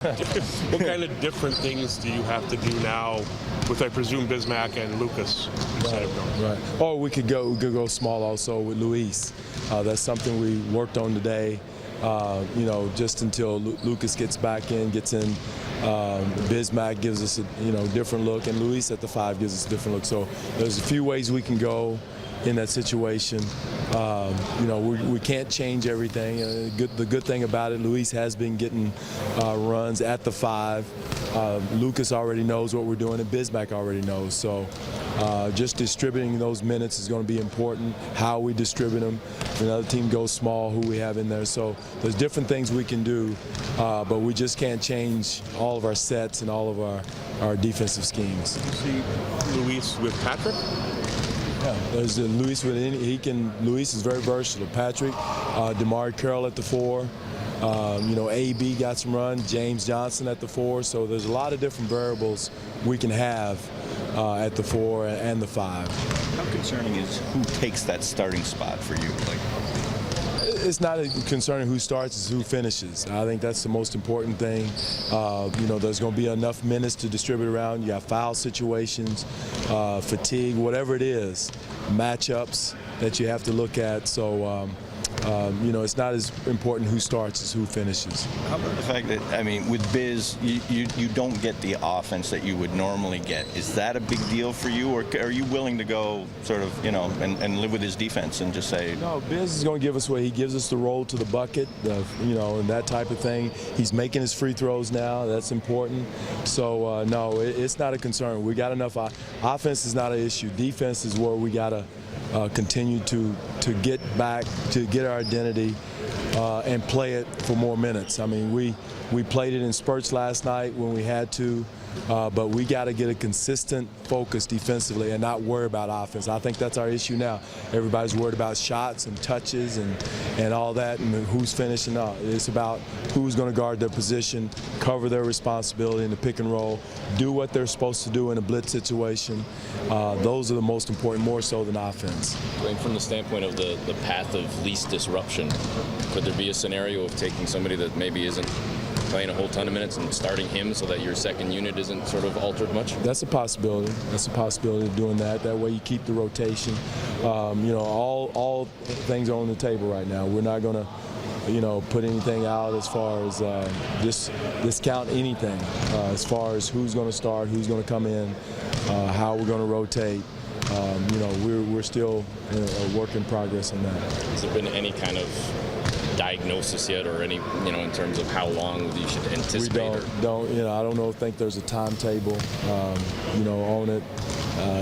What kind of different things do you have to do now with, I presume, Bismack and Lucas instead of going? Right. Or we could go small also with Luis. That's something we worked on today. Just until Lucas gets back in, gets in. Bismack gives us a different look, and Luis at the 5 gives us a different look. So there's a few ways we can go in that situation. We can't change everything. The good thing about it, Luis has been getting runs at the 5. Lucas already knows what we're doing, and Bismack already knows. So just distributing those minutes is going to be important, how we distribute them. If another team goes small, who we have in there. So there's different things we can do, but we just can't change all of our sets and all of our defensive schemes. You see Luis with Patrick? Yeah, there's Luis with Luis is very versatile. Patrick, DeMar Carroll at the 4. AB got some run. James Johnson at the 4. So there's a lot of different variables we can have at the 4 and the 5. How concerning is who takes that starting spot for you? It's not concerning who starts, it's who finishes. I think that's the most important thing. There's going to be enough minutes to distribute around. You got foul situations, fatigue, whatever it is, matchups that you have to look at. So, it's not as important who starts as who finishes. How about the fact that, with Biz, you don't get the offense that you would normally get? Is that a big deal for you, or are you willing to go sort of, and live with his defense and just say? No, Biz is going to give us what he gives us, the roll to the bucket, and that type of thing. He's making his free throws now. That's important. So, no, it's not a concern. We got enough. Offense is not an issue. Defense is where we got to continue to get back, to get our identity and play it for more minutes. We played it in spurts last night when we had to, but we got to get a consistent focus defensively and not worry about offense. I think that's our issue now. Everybody's worried about shots and touches and all that and who's finishing up. It's about who's going to guard their position, cover their responsibility in the pick and roll, do what they're supposed to do in a blitz situation. Those are the most important, more so than offense. From the standpoint of the path of least disruption, could there be a scenario of taking somebody that maybe isn't playing a whole ton of minutes and starting him so that your second unit isn't sort of altered much? That's a possibility. That's a possibility of doing that. That way you keep the rotation. All things are on the table right now. We're not going to put anything out as far as discount anything as far as who's going to start, who's going to come in, how we're going to rotate. We're still a work in progress on that. Has there been any kind of diagnosis yet, or any, in terms of how long you should anticipate? I don't think there's a timetable, on it.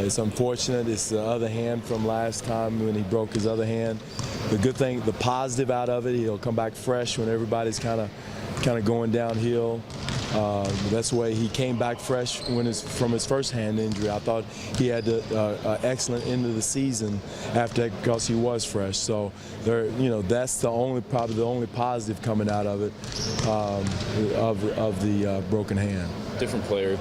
It's unfortunate. It's the other hand from last time when he broke his other hand. The good thing, the positive out of it, he'll come back fresh when everybody's kind of going downhill. That's the way he came back fresh from his first hand injury. I thought he had an excellent end of the season after that because he was fresh. So that's probably the only positive coming out of it, of the broken hand. Different player,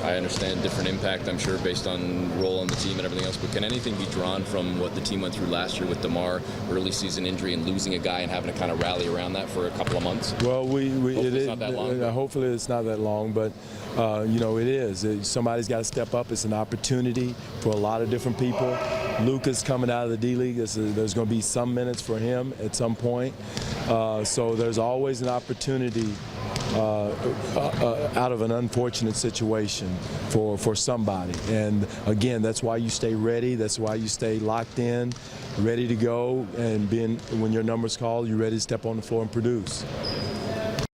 I understand, different impact, I'm sure, based on role on the team and everything else, but can anything be drawn from what the team went through last year with DeMar, early season injury, and losing a guy and having to kind of rally around that for a couple of months? Well, hopefully it's not that long, but it is. Somebody's got to step up. It's an opportunity for a lot of different people. Lucas coming out of the D-League, there's going to be some minutes for him at some point. So there's always an opportunity out of an unfortunate situation for somebody. And again, that's why you stay ready. That's why you stay locked in, ready to go, and when your number's called, you're ready to step on the floor and produce.